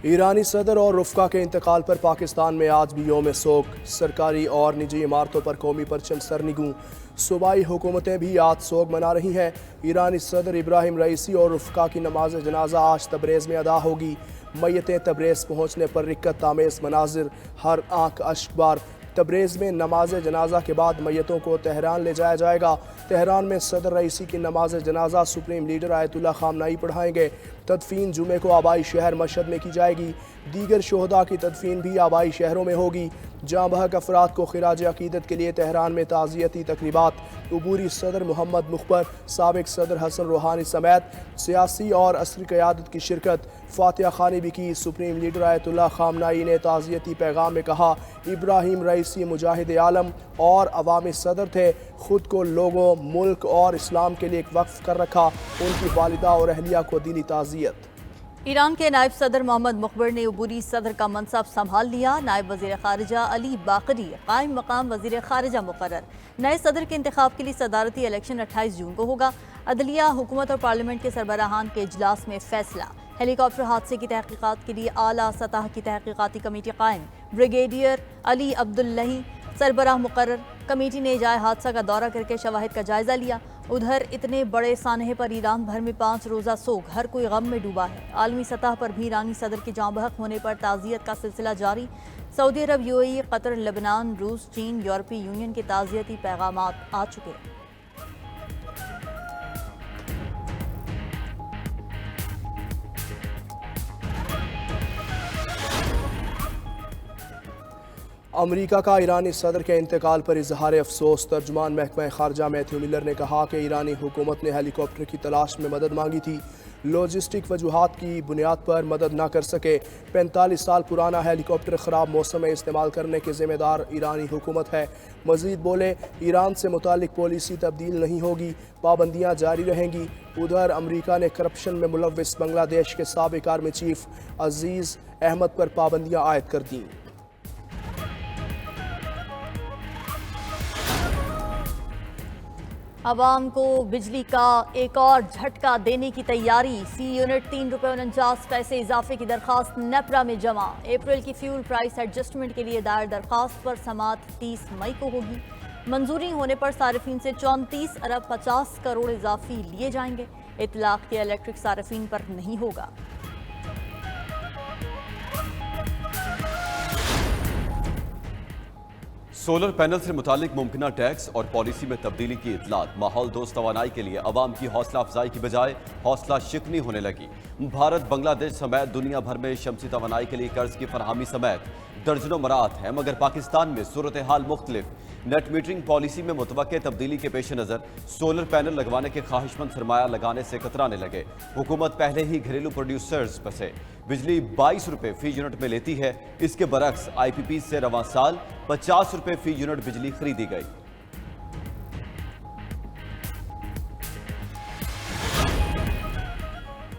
ईरानी सदर और रुफ़का के इंतकाल पर पाकिस्तान में आज भी यौम सोग। सरकारी और निजी इमारतों पर कौमी परचम सरनिगूं। सूबाई हुकूमतें भी आज सोग मना रही हैं। ईरानी सदर इब्राहिम रईसी और रुफ़का की नमाज जनाजा आज तबरेज़ में अदा होगी। मैयतें तबरेज़ पहुँचने पर रिक्कत आमेज़ मनाजिर, हर आँख अश्कबार। तबरेज़ में नमाज जनाजा के बाद मैयतों को तेहरान ले जाया जाएगा। तेहरान में सदर रईसी की नमाज जनाजा सुप्रीम लीडर आयतुल्लाह खामनाई पढ़ाएंगे। तदफीन जुमे को आबाई शहर मशहद में की जाएगी। दीगर शोहदा की तदफीन भी आबाई शहरों में होगी। जाँ बहक अफराद को खिराज अकीदत के लिए तेहरान में ताज़ियती तकरीबात। अबूरी सदर मोहम्मद मुखबर, साबिक सदर हसन रूहानी समेत सियासी और असरी क़यादत की शिरकत। फातिहा खानी भी की। सुप्रीम लीडर आयतुल्लाह खामनाई ने ताज़ियती पैगाम में कहा, इब्राहिम रईसी मुजाहिद आलम और अवामी सदर थे। ख़ुद को लोगों, मुल्क और इस्लाम के लिए एक वक्फ कर रखा। उनकी वालिदा और अहलिया को दिली ताज़ियत। ईरान के नायब सदर मोहम्मद मुखबर ने अबूरी सदर का मनसब संभाल लिया। नायब वज़ीर ख़ारिजा अली बाकरी कायम मकाम वज़ीर ख़ारिजा मुक़र्रर। नए सदर के इंतखाब के लिए सदारती इलेक्शन 28 जून को होगा। अदलिया, हुकूमत और पार्लियामेंट के सरबराहान के इजलास में फैसला। हेलीकॉप्टर हादसे की तहकीकात के लिए आला सतह की तहकीकाती कमेटी कायम। Brigadier Ali अब्दुल्लही सरबराह मुक़र्रर। कमेटी ने जाए हादसा का दौरा करके शवाहिद का जायजा लिया। उधर इतने बड़े सानहे पर ईरान भर में 5 रोज़ा सोग, हर कोई गम में डूबा है। आलमी सतह पर भी ईरानी सदर के जाँ बहक होने पर ताज़ियत का सिलसिला जारी। सऊदी अरब, यूएई, कतर, लेबनान, रूस, चीन, यूरोपीय यूनियन के ताज़ियती पैगामात आ चुके हैं। अमरीका का ईरानी सदर के इंतकाल पर इजहार अफसोस। तर्जुमान महकमा खारजा मैथ्यू मिलर ने कहा कि ईरानी हुकूमत ने हेलीकॉप्टर की तलाश में मदद मांगी थी, लॉजिस्टिक वजूहात की बुनियाद पर मदद न कर सके। 45 साल पुराना हेलीकॉप्टर ख़राब मौसम में इस्तेमाल करने के ज़िम्मेदार ईरानी हुकूमत है। मज़ीद बोले, ईरान से मुतालिक पॉलिसी तब्दील नहीं होगी, पाबंदियाँ जारी रहेंगी। उधर अमरीका ने करप्शन में मुलव्विस बांग्लादेश के साबिक आर्मी चीफ अजीज़ अहमद पर पाबंदियाँ आयद कर दी। आवाम को बिजली का एक और झटका देने की तैयारी। सी यूनिट 3 रुपये 49 पैसे इजाफे की दरखास्त नेपरा में जमा। अप्रैल की फ्यूल प्राइस एडजस्टमेंट के लिए दायर दरखास्त पर समात 30 मई को होगी। मंजूरी होने पर सार्फिन से 34 अरब 50 करोड़ इजाफी लिए जाएंगे। इतलाक के इलेक्ट्रिक सार्फिन पर नहीं होगा। सोलर पैनल से मुतालिक मुमकिना टैक्स और पॉलिसी में तब्दीली की इतलात। माहौल दोस्त तवानाई के लिए अवाम की हौसला अफजाई की बजाय हौसला शिकनी होने लगी। भारत, बांग्लादेश समेत दुनिया भर में शमसी तवानाई के लिए कर्ज की फरहमी समेत दर्जनों मराहत हैं, मगर पाकिस्तान में सूरत हाल मुख्तलिफ। नेट मीटरिंग पॉलिसी में मुतवक्के तब्दीली के पेश नज़र सोलर पैनल लगवाने के ख्वाहिशमंद सरमाया लगाने से कतराने लगे। हुकूमत पहले ही घरेलू प्रोड्यूसर्स पर से बिजली 22 रुपये फी यूनिट में लेती है। इसके बरक्स IPP से रवां साल 50 रुपये फी यूनिट बिजली खरीदी गई।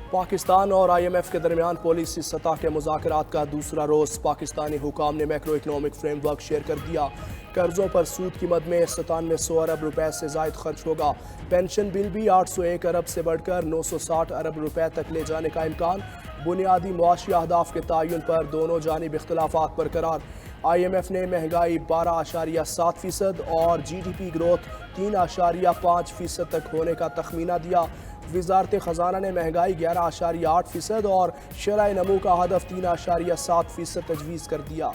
पाकिस्तान और IMF के दरमियान पॉलिसी सतह के मुज़ाकरात का दूसरा रोज़। पाकिस्तानी हुकाम ने मैक्रो इकनॉमिक फ्रेमवर्क शेयर कर दिया। कर्जों पर सूद की मद में 9700 अरब रुपए से जायद खर्च होगा। पेंशन बिल भी 801 अरब से बढ़कर 960 अरब रुपए तक ले जाने का इम्कान। बुनियादी मुआशी अहदाफ के तयन पर दोनों जानिब इख्तलाफात बरकरार। IMF ने महंगाई 12.7% और GDP ग्रोथ 3.5% तक होने का तखमीना दिया। वजारत ख़जाना ने महंगाई 11.8% और शरह नमू का हदफ 3.7% तजवीज़ कर दिया।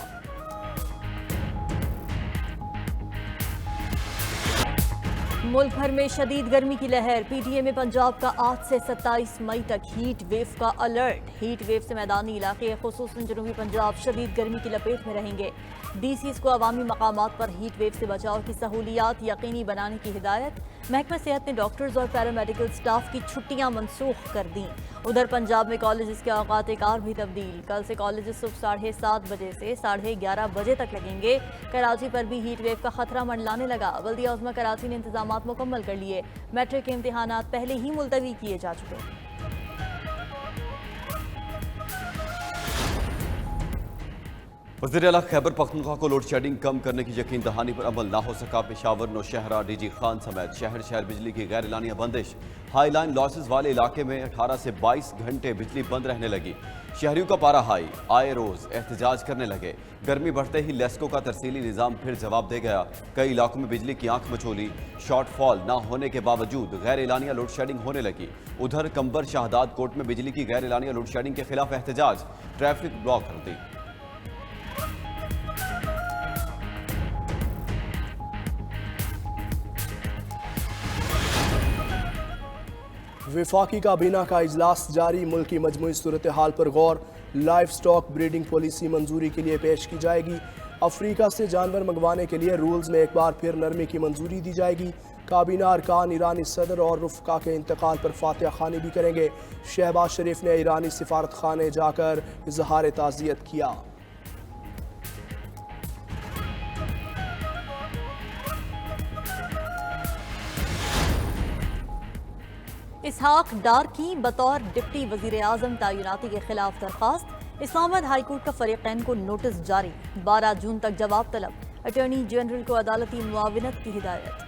मुल्क भर में शदीद गर्मी की लहर। PTE में पंजाब का आज से 27 मई तक हीट वेव का अलर्ट। हीट वेव से मैदानी इलाके खुसूसन जनूबी पंजाब शदीद गर्मी की लपेट में रहेंगे। DCs को अवामी मकामात पर हीट वेव से बचाव की सहूलियात यकीनी बनाने की हिदायत। महकमा सेहत ने डॉक्टर्स और पैरामेडिकल स्टाफ की छुट्टियां मनसूख कर दी। उधर पंजाब में कॉलेज के औकात कार भी तब्दील। कल से कॉलेज सुबह 7:30 बजे से 11:30 बजे तक लगेंगे। कराची पर भी हीट वेव का खतरा मंडलाने लगा। बल्दिया उज़्मा कराची ने इंतजाम मुकम्मल कर लिए। मैट्रिक के इम्तिहानात पहले ही मुलतवी किए जा चुके हैं। वज़ीर आला खैबर पख्तूनख्वा को लोड शेडिंग कम करने की यकीन दहानी पर अमल ना हो सका। पेशावर, नौशहरा, डीजी खान समेत शहर शहर बिजली की गैर एलानिया बंदिश। हाई लाइन लॉसेस वाले इलाके में 18 से 22 घंटे बिजली बंद रहने लगी। शहरियों का पारा हाई, आए रोज एहतजाज करने लगे। गर्मी बढ़ते ही लेस्को का तरसीली निज़ाम फिर जवाब दे गया। कई इलाकों में बिजली की आंख मचोली। शॉर्टफॉल ना होने के बावजूद गैर एलानिया लोड शेडिंग होने लगी। उधर कंबर शाहदाद कोर्ट में बिजली की गैर एलानिया लोड शेडिंग के खिलाफ एहतजाज, ट्रैफिक ब्लॉक कर दी। विफाकी काबीना का इजलास जारी। मुल्क की मजमूई सूरत हाल पर गौर। लाइफ स्टॉक ब्रीडिंग पॉलिसी मंजूरी के लिए पेश की जाएगी। अफ्रीका से जानवर मंगवाने के लिए रूल्स में एक बार फिर नरमी की मंजूरी दी जाएगी। काबीना अरकान ईरानी सदर और रुफ़का के इंतकाल पर फातिहा खानी भी करेंगे। शहबाज शरीफ ने ईरानी सिफारत खाने जाकर इजहार ताज़ियत किया। इसहाक डार की बतौर डिप्टी वजीर आजम तैनाती के खिलाफ दरखास्त। इस्लामाबाद हाईकोर्ट का फरीकैन को नोटिस जारी। 12 जून तक जवाब तलब। अटॉर्नी जनरल को अदालती मुआविनत की हिदायत।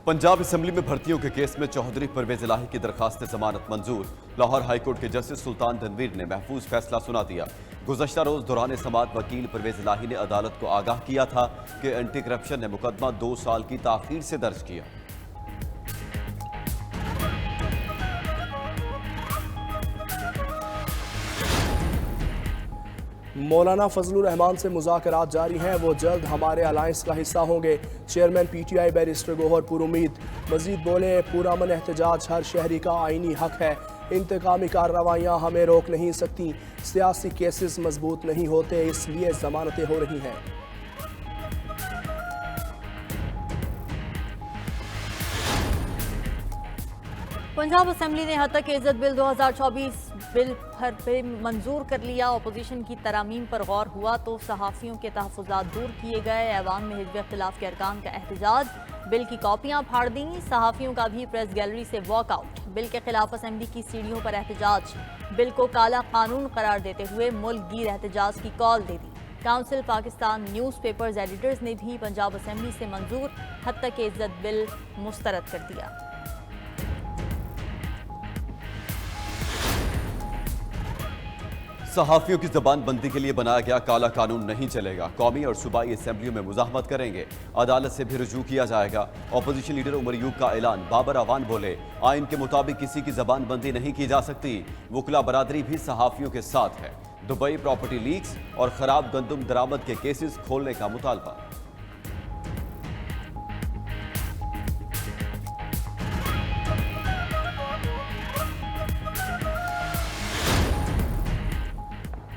पंजाब असेंबली में भर्तियों के केस में चौधरी परवेज इलाही की दरखास्त जमानत मंजूर। लाहौर हाईकोर्ट के जस्टिस सुल्तान तनवीर ने महफूज फैसला सुना दिया। गुज़श्ता रोज दौरान समाअत वकील परवेज इलाही ने अदालत को आगाह किया था कि एंटी करप्शन ने मुकदमा 2 साल की ताखीर से दर्ज किया। मौलाना फजलुर रहमान से मुज़ाकरात जारी हैं। वो जल्द हमारे अलायंस का हिस्सा होंगे। चेयरमैन PTI बैरिस्टर गौहर पुरुमीद मजीद बोले, पुरअमन एहतजाज हर शहरी का आईनी हक है। इंतकामी कार्रवाइयाँ हमें रोक नहीं सकती। सियासी केसेस मजबूत नहीं होते, इसलिए जमानतें हो रही हैं। पंजाब असेंबली ने हद तक इज्जत बिल 2024 बिल पर मंजूर कर लिया। अपोजिशन की तरामीम पर गौर हुआ तो सहाफ़ियों के तहफ़्फ़ुज़ात दूर किए गए। ऐवान में हिज़्ब इख्तिलाफ के अरकान का एहतजाज। बिल की कॉपियाँ फाड़ दी। सहाफ़ियों का भी प्रेस गैलरी से वॉकआउट। बिल के खिलाफ असेंबली की सीढ़ियों पर एहतजाज। बिल को काला कानून करार देते हुए मुल्क गिर एहतजाज की कॉल दे दी। काउंसिल पाकिस्तान न्यूज़पेपर्स एडिटर्स ने भी पंजाब असेंबली से मंजूर हद तक इज्जत बिल मुस्तरद कर दिया। सहाफ़ियों की जबानबंदी के लिए बनाया गया काला कानून नहीं चलेगा। कौमी और सूबाई असेंबलियों में मुज़ाहमत करेंगे। अदालत से भी रुजू किया जाएगा। अपोजिशन लीडर उमर यूब का ऐलान। बाबर अवान बोले, आइन के मुताबिक किसी की जबानबंदी नहीं की जा सकती। वकला बरादरी भी सहाफ़ियों के साथ है। दुबई प्रॉपर्टी लीक्स और खराब गंदम दरामद के केसेस खोलने का मुतालबा।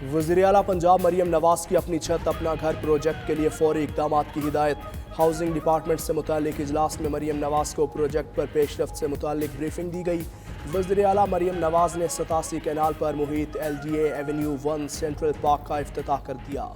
वज़ीर आला पंजाब मरियम नवाज की अपनी छत अपना घर प्रोजेक्ट के लिए फौरी इक़दाम की हिदायत। हाउसिंग डिपार्टमेंट से मुताल्लिक इजलास में मरियम नवाज को प्रोजेक्ट पर पेशरफ्त से मुताल्लिक ब्रीफिंग दी गई। वज़ीर आला मरियम नवाज ने 87 कैनाल पर मुहित LDA एवेन्यू 1 सेंट्रल पार्क का इफ्तिताह कर दिया।